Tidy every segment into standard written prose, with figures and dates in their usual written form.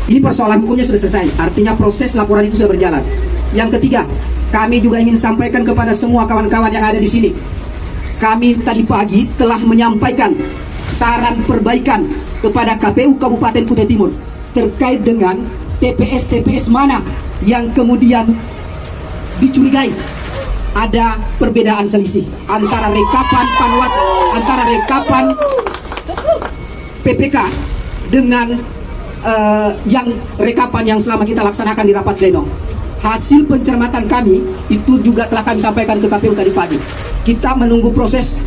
Ini persoalan hukumnya sudah selesai, artinya proses laporan itu sudah berjalan. Yang ketiga, kami juga ingin sampaikan kepada semua kawan-kawan yang ada di sini. Kami tadi pagi telah menyampaikan saran perbaikan kepada KPU Kabupaten Kutai Timur terkait dengan TPS-TPS mana yang kemudian dicurigai ada perbedaan selisih antara rekapan Panwas, antara rekapan PPK dengan yang rekapan yang selama kita laksanakan di rapat pleno. Hasil pencermatan kami itu juga telah kami sampaikan ke KPU tadi pagi. Kita menunggu proses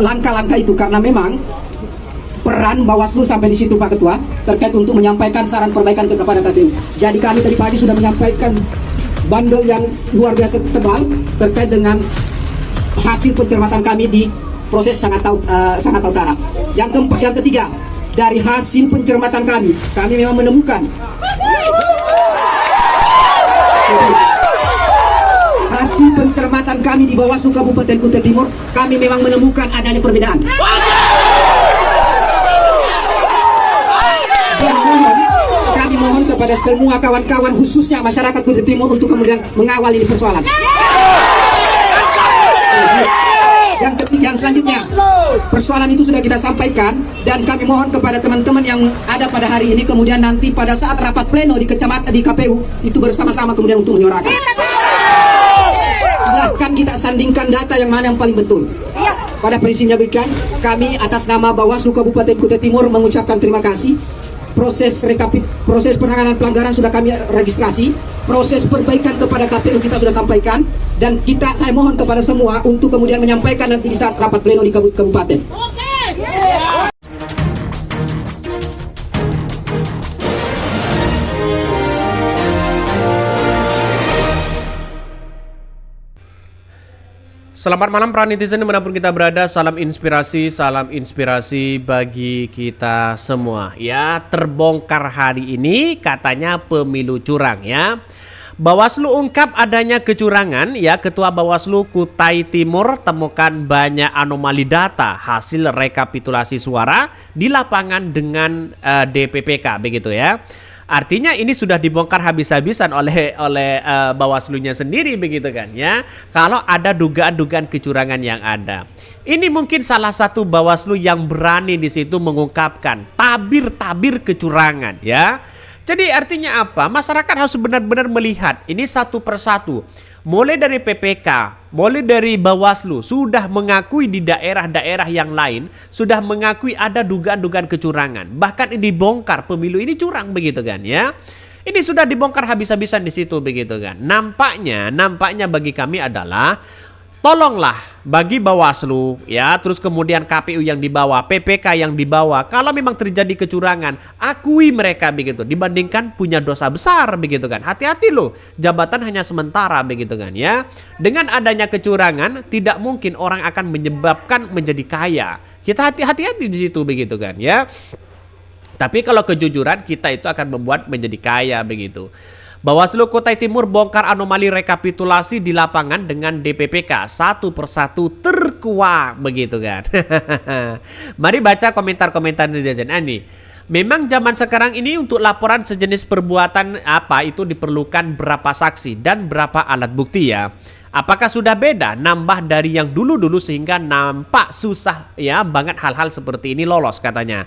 langkah-langkah itu karena memang peran Bawaslu sampai di situ Pak Ketua terkait untuk menyampaikan saran perbaikan kepada KPU. Jadi kami tadi pagi sudah menyampaikan bandel yang luar biasa tebal terkait dengan hasil pencermatan kami di proses sangat utara. Yang ketiga, dari hasil pencermatan kami memang menemukan hasil pencermatan kami di Bawaslu Kabupaten Kutai Timur, kami memang menemukan adanya perbedaan. Dan kami mohon kepada semua kawan-kawan khususnya masyarakat Kutai Timur untuk kemudian mengawal ini persoalan. Yang selanjutnya, persoalan itu sudah kita sampaikan dan kami mohon kepada teman-teman yang ada pada hari ini kemudian nanti pada saat rapat pleno di kecamatan di KPU itu bersama-sama kemudian untuk menyuarakan. Silahkan kita sandingkan data yang mana yang paling betul. Pada prinsipnya berikan, kami atas nama Bawaslu Kabupaten Kutai Timur mengucapkan terima kasih. Proses penanganan pelanggaran sudah kami registrasi, proses perbaikan kepada KPU kita sudah sampaikan, dan saya mohon kepada semua untuk kemudian menyampaikan nanti di saat rapat pleno di kabupaten. Selamat malam para netizen dimanapun kita berada, salam inspirasi bagi kita semua. Ya, terbongkar hari ini katanya pemilu curang ya. Bawaslu ungkap adanya kecurangan ya. Ketua Bawaslu Kutai Timur temukan banyak anomali data hasil rekapitulasi suara di lapangan dengan DPPK begitu ya. Artinya ini sudah dibongkar habis-habisan oleh Bawaslu-nya sendiri begitu kan ya. Kalau ada dugaan-dugaan kecurangan yang ada. Ini mungkin salah satu Bawaslu yang berani di situ mengungkapkan tabir-tabir kecurangan ya. Jadi artinya apa? Masyarakat harus benar-benar melihat ini satu persatu. Mulai dari PPK, mulai dari Bawaslu sudah mengakui di daerah-daerah yang lain sudah mengakui ada dugaan-dugaan kecurangan. Bahkan ini dibongkar pemilu ini curang begitu kan ya. Ini sudah dibongkar habis-habisan di situ begitu kan. Nampaknya bagi kami adalah tolonglah bagi Bawaslu ya, terus kemudian KPU yang dibawa, PPK yang dibawa, kalau memang terjadi kecurangan, akui mereka begitu, dibandingkan punya dosa besar begitu kan. Hati-hati loh, jabatan hanya sementara begitu kan ya. Dengan adanya kecurangan, tidak mungkin orang akan menyebabkan menjadi kaya. Kita hati-hati di situ begitu kan ya. Tapi kalau kejujuran kita itu akan membuat menjadi kaya begitu. Bawaslu Kutai Timur bongkar anomali rekapitulasi di lapangan dengan DPPK satu persatu terkuak begitu kan. Mari baca komentar-komentar netizen ini. Memang zaman sekarang ini untuk laporan sejenis perbuatan apa itu diperlukan berapa saksi dan berapa alat bukti ya. Apakah sudah beda nambah dari yang dulu-dulu sehingga nampak susah ya banget hal-hal seperti ini lolos katanya.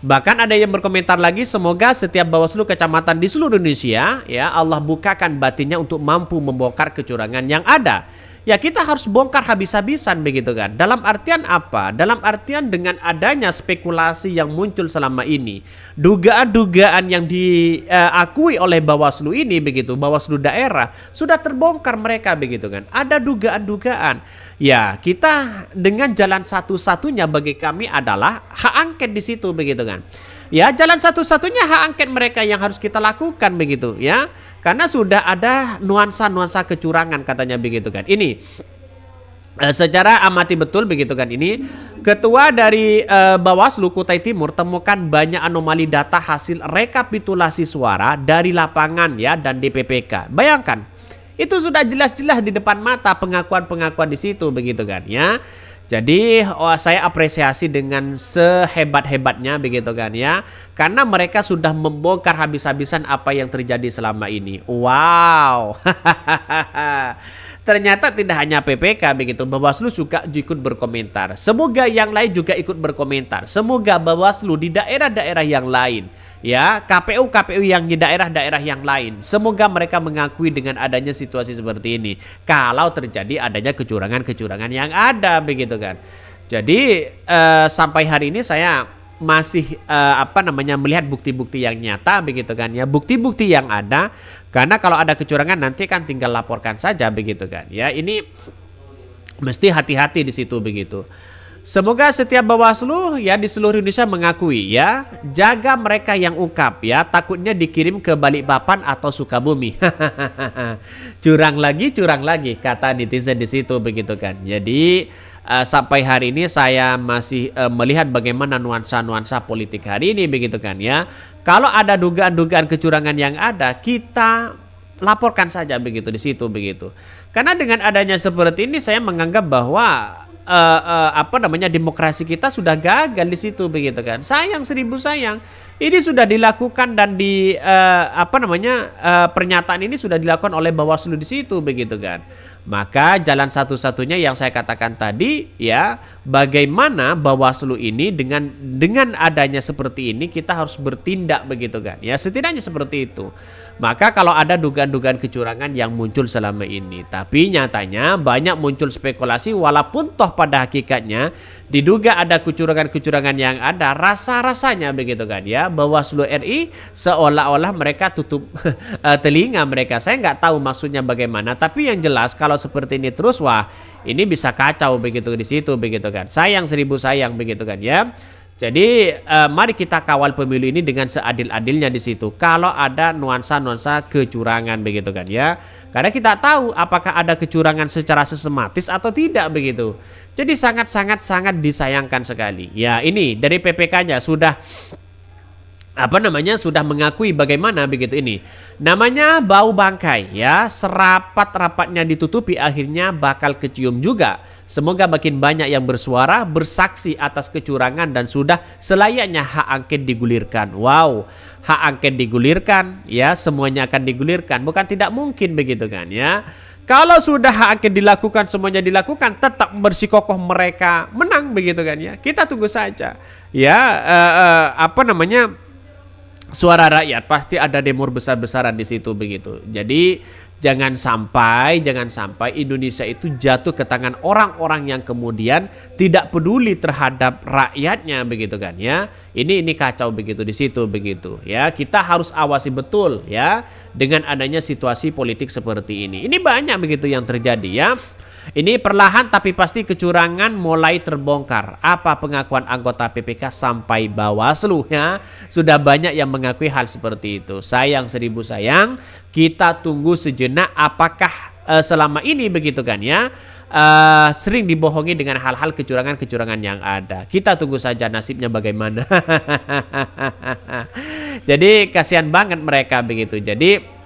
Bahkan ada yang berkomentar lagi, semoga setiap Bawaslu kecamatan di seluruh Indonesia ya Allah bukakan batinnya untuk mampu membongkar kecurangan yang ada. Ya kita harus bongkar habis-habisan begitu kan. Dalam artian apa? Dalam artian dengan adanya spekulasi yang muncul selama ini, dugaan-dugaan yang diakui oleh Bawaslu ini begitu, Bawaslu daerah sudah terbongkar mereka begitu kan. Ada dugaan-dugaan. Ya, kita dengan jalan satu-satunya bagi kami adalah hak angket di situ begitu kan. Ya, jalan satu-satunya hak angket mereka yang harus kita lakukan begitu ya. Karena sudah ada nuansa-nuansa kecurangan katanya begitu kan. Ini secara amati betul begitu kan ini. Ketua dari Bawaslu Kutai Timur temukan banyak anomali data hasil rekapitulasi suara dari lapangan ya dan DPPK. Bayangkan. Itu sudah jelas-jelas di depan mata pengakuan-pengakuan di situ begitu kan ya. Jadi saya apresiasi dengan sehebat-hebatnya begitu kan ya. Karena mereka sudah membongkar habis-habisan apa yang terjadi selama ini. Wow. Ternyata tidak hanya PPK begitu, Bawaslu juga ikut berkomentar. Semoga yang lain juga ikut berkomentar. Semoga Bawaslu di daerah-daerah yang lain, ya, KPU yang di daerah-daerah yang lain, semoga mereka mengakui dengan adanya situasi seperti ini. Kalau terjadi adanya kecurangan-kecurangan yang ada begitu kan. Jadi sampai hari ini saya masih melihat bukti-bukti yang nyata begitu kan ya, bukti-bukti yang ada. Karena kalau ada kecurangan nanti kan tinggal laporkan saja begitu kan ya. Ini mesti hati-hati di situ begitu. Semoga setiap Bawaslu ya di seluruh Indonesia mengakui ya, jaga mereka yang ungkap ya, takutnya dikirim ke Balikpapan atau Sukabumi. curang lagi kata netizen di situ begitu kan. Jadi sampai hari ini saya masih melihat bagaimana nuansa-nuansa politik hari ini begitu kan ya. Kalau ada dugaan-dugaan kecurangan yang ada, kita laporkan saja begitu di situ begitu. Karena dengan adanya seperti ini saya menganggap bahwa demokrasi kita sudah gagal di situ begitu kan. Sayang seribu sayang. Ini sudah dilakukan dan pernyataan ini sudah dilakukan oleh Bawaslu di situ begitu kan. Maka jalan satu-satunya yang saya katakan tadi ya, bagaimana Bawaslu ini dengan adanya seperti ini kita harus bertindak begitu kan. Ya setidaknya seperti itu. Maka kalau ada dugaan-dugaan kecurangan yang muncul selama ini, tapi nyatanya banyak muncul spekulasi walaupun toh pada hakikatnya diduga ada kecurangan-kecurangan yang ada, rasa-rasanya begitu kan ya, Bawaslu RI seolah-olah mereka tutup telinga mereka. Saya nggak tahu maksudnya bagaimana, tapi yang jelas kalau seperti ini terus, wah ini bisa kacau begitu di situ begitu kan. Sayang seribu sayang begitu kan ya. Jadi mari kita kawal pemilu ini dengan seadil-adilnya di situ. Kalau ada nuansa-nuansa kecurangan begitu kan ya. Karena kita tahu apakah ada kecurangan secara sistematis atau tidak begitu. Jadi sangat disayangkan sekali. Ya ini dari PPK-nya sudah sudah mengakui bagaimana begitu ini. Namanya bau bangkai ya, serapat-rapatnya ditutupi akhirnya bakal kecium juga. Semoga makin banyak yang bersuara, bersaksi atas kecurangan dan sudah selayaknya hak angket digulirkan. Wow, hak angket digulirkan ya, semuanya akan digulirkan. Bukan tidak mungkin begitu kan ya. Kalau sudah hak angket dilakukan, semuanya dilakukan, tetap bersikokoh mereka menang begitu kan ya. Kita tunggu saja. Ya, suara rakyat pasti ada demo besar-besaran di situ begitu. Jadi jangan sampai Indonesia itu jatuh ke tangan orang-orang yang kemudian tidak peduli terhadap rakyatnya begitu kan ya. Ini kacau begitu di situ begitu ya. Kita harus awasi betul ya dengan adanya situasi politik seperti ini. Ini banyak begitu yang terjadi ya. Ini perlahan tapi pasti kecurangan mulai terbongkar. Apa pengakuan anggota PPK sampai Bawaslu ya? Sudah banyak yang mengakui hal seperti itu. Sayang seribu sayang, kita tunggu sejenak apakah selama ini begitu kan ya. Sering dibohongi dengan hal-hal kecurangan-kecurangan yang ada. Kita tunggu saja nasibnya bagaimana. Jadi kasihan banget mereka begitu. Jadi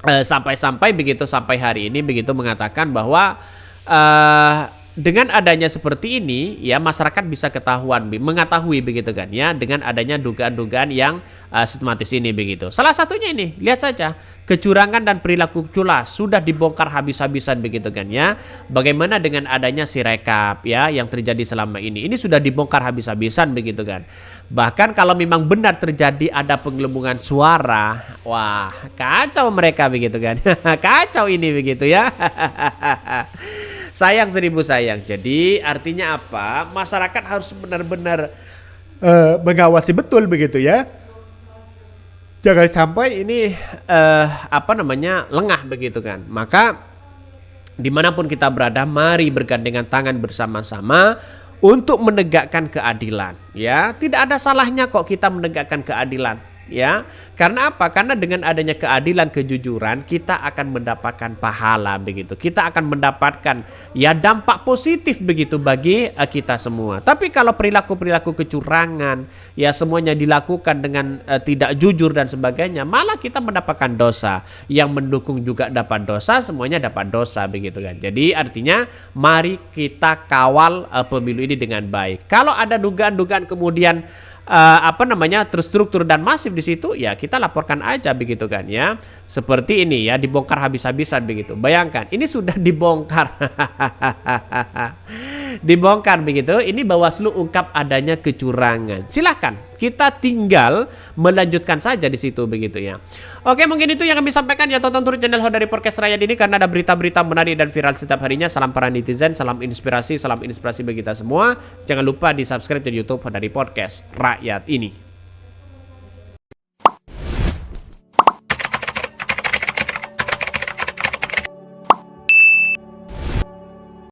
sampai hari ini begitu mengatakan bahwa dengan adanya seperti ini ya masyarakat bisa mengetahui begitu kan ya, dengan adanya dugaan-dugaan yang sistematis ini begitu. Salah satunya ini, lihat saja kecurangan dan perilaku culas sudah dibongkar habis-habisan begitu kan ya. Bagaimana dengan adanya Sirekap ya yang terjadi selama ini sudah dibongkar habis-habisan begitu kan. Bahkan kalau memang benar terjadi ada penggelembungan suara, wah kacau mereka begitu kan. Kacau ini begitu ya. Sayang seribu sayang. Jadi artinya apa? Masyarakat harus benar-benar mengawasi betul begitu ya. Jangan sampai ini lengah begitu kan. Maka dimanapun kita berada, mari bergandengan tangan bersama-sama untuk menegakkan keadilan. Ya, tidak ada salahnya kok kita menegakkan keadilan. ya. Karena apa? Karena dengan adanya keadilan, kejujuran, kita akan mendapatkan pahala begitu. Kita akan mendapatkan ya dampak positif begitu bagi kita semua. Tapi kalau perilaku-perilaku kecurangan, ya semuanya dilakukan dengan tidak jujur dan sebagainya, malah kita mendapatkan dosa. Yang mendukung juga dapat dosa, semuanya dapat dosa begitu kan. Jadi artinya mari kita kawal pemilu ini dengan baik. Kalau ada dugaan-dugaan kemudian terstruktur dan masif di situ, ya kita laporkan aja begitu kan ya. Seperti ini ya, dibongkar habis-habisan begitu. Bayangkan ini sudah dibongkar. Dibongkar begitu. Ini Bawaslu ungkap adanya kecurangan. Silahkan kita tinggal melanjutkan saja di situ begitu ya. Oke, mungkin itu yang kami sampaikan ya. Tonton terus channel Ho dari Podcast Rakyat ini karena ada berita-berita menarik dan viral setiap harinya. Salam para netizen, salam inspirasi bagi kita semua. Jangan lupa di subscribe di YouTube Ho dari Podcast Rakyat ini.